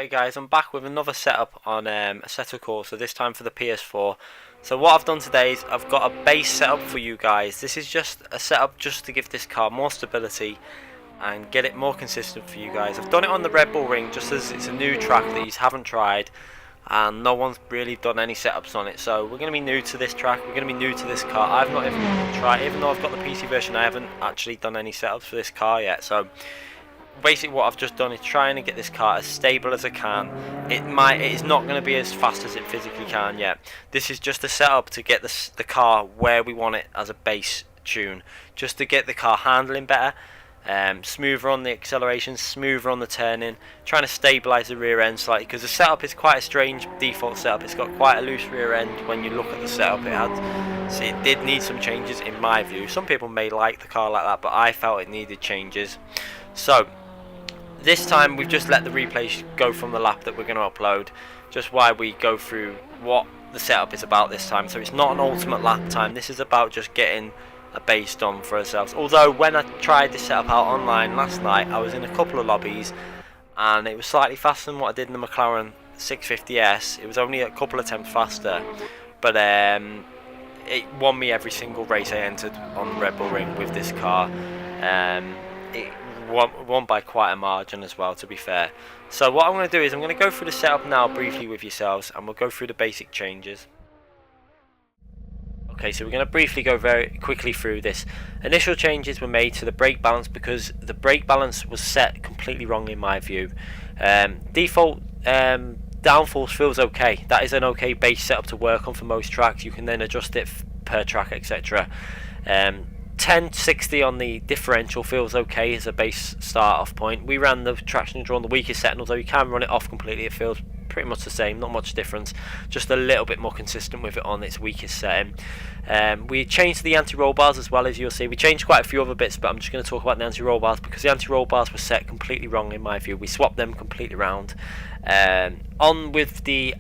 Okay guys, I'm back with another setup on Assetto Corsa, this time for the PS4. So what I've done today is I've got a base setup for you guys. This is just a setup just to give this car more stability and get it more consistent for you guys. I've done it on the Redbull ring just as it's a new track that you haven't tried and no one's really done any setups on it. So we're going to be new to this track, we're going to be new to this car. I've not even tried, even though I've got the PC version, I haven't actually done any setups for this car yet. So basically what I've just done is trying to get this car as stable as I can. It is not going to be as fast as it physically can yet. This is just a setup to get the car where we want it as a base tune, just to get the car handling better, smoother on the acceleration, smoother on the turning, trying to stabilise the rear end slightly, because the setup is quite a strange default setup. It's got quite a loose rear end. When you look at the setup, it did need some changes in my view. Some people may like the car like that, but I felt it needed changes. So this time we've just let the replays go from the lap that we're going to upload, just while we go through what the setup is about this time. So it's not an ultimate lap time, this is about just getting a base done for ourselves. Although when I tried this setup out online last night, I was in a couple of lobbies and it was slightly faster than what I did in the McLaren 650S. It was only a couple of attempts faster, but it won me every single race I entered on the Red Bull ring with this car. It won by quite a margin as well, to be fair. So what I'm going to do is I'm going to go through the setup now briefly with yourselves, and we'll go through the basic changes. Okay, so we're going to briefly go very quickly through this. Initial changes were made to the brake balance because the brake balance was set completely wrong in my view. Default downforce feels okay. That is an okay base setup to work on for most tracks. You can then adjust it per track, etc. 1060 on the differential feels okay as a base start off point. We ran the traction control on the weakest setting, although you can run it off completely. It feels pretty much the same, not much difference, just a little bit more consistent with it on its weakest setting. We changed the anti-roll bars as well, as you'll see. We changed quite a few other bits, but I'm just going to talk about the anti-roll bars because the anti-roll bars were set completely wrong in my view. We swapped them completely round. On with the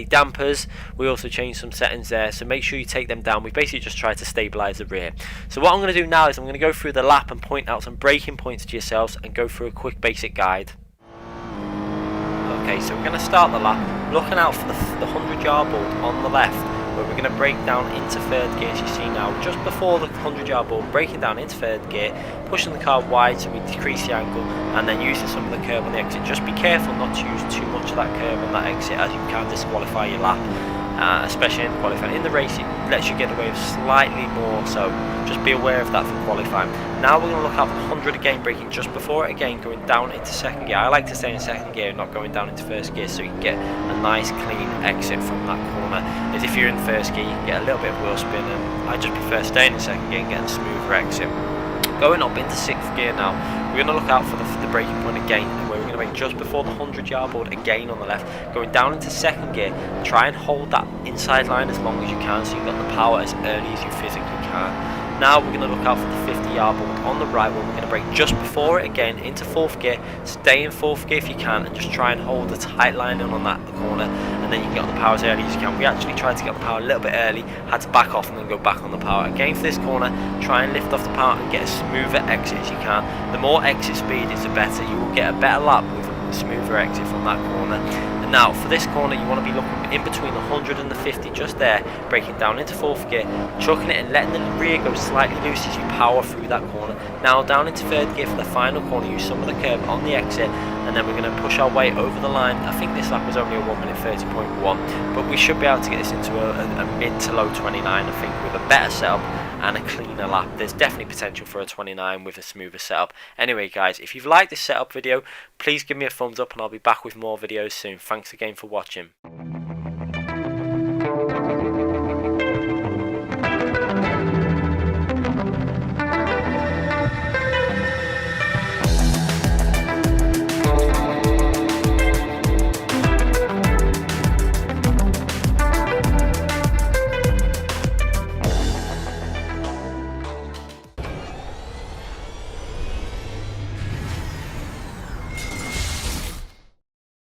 dampers, we also changed some settings there, so make sure you take them down. We basically just tried to stabilize the rear. So what I'm going to do now is I'm going to go through the lap and point out some braking points to yourselves and go through a quick basic guide. Okay, so we're going to start the lap looking out for the 100-yard board on the left, where we're going to brake down into third gear, as you see now, just before the 100-yard board, braking down into third gear, pushing the car wide so we decrease the angle, and then using some of the curb on the exit. Just be careful not to use too much of that curb on that exit, as you can disqualify your lap, especially in qualifying. In the race it lets you get away with slightly more, so just be aware of that for qualifying. Now we're going to look out for 100 again, braking just before it again, going down into second gear. I like to stay in second gear, not going down into first gear, so you can get a nice clean exit from that corner. As if you're in first gear, you can get a little bit of wheel spin, and I just prefer staying in second gear and getting a smoother exit. Going up into sixth gear now, we're going to look out for the braking point again, where we're going to brake just before the 100-yard board again on the left, going down into second gear. Try and hold that inside line as long as you can, so you've got the power as early as you physically can. Now we're going to look out for the 50-yard board on the right, where we're going to brake just before it again into fourth gear. Stay in fourth gear if you can, and just try and hold a tight line in on that corner, and then you can get on the power as early as you can. We actually tried to get on the power a little bit early, had to back off and then go back on the power. Again for this corner, try and lift off the power and get a smoother exit as you can. The more exit speed is the better. You will get a better lap with a smoother exit from that corner. And now for this corner, you want to be looking in between the 100 and the 50, just there, braking down into fourth gear, chucking it and letting the rear go slightly loose as you power through that corner. Now down into third gear for the final corner, use some of the curb on the exit, and then we're going to push our way over the line. I think this lap was only a 1 minute 30.1, but we should be able to get this into a mid to low 29, I think, with a better setup and a cleaner lap. There's definitely potential for a 29 with a smoother setup. Anyway guys, if you've liked this setup video, please give me a thumbs up and I'll be back with more videos soon. Thanks again for watching.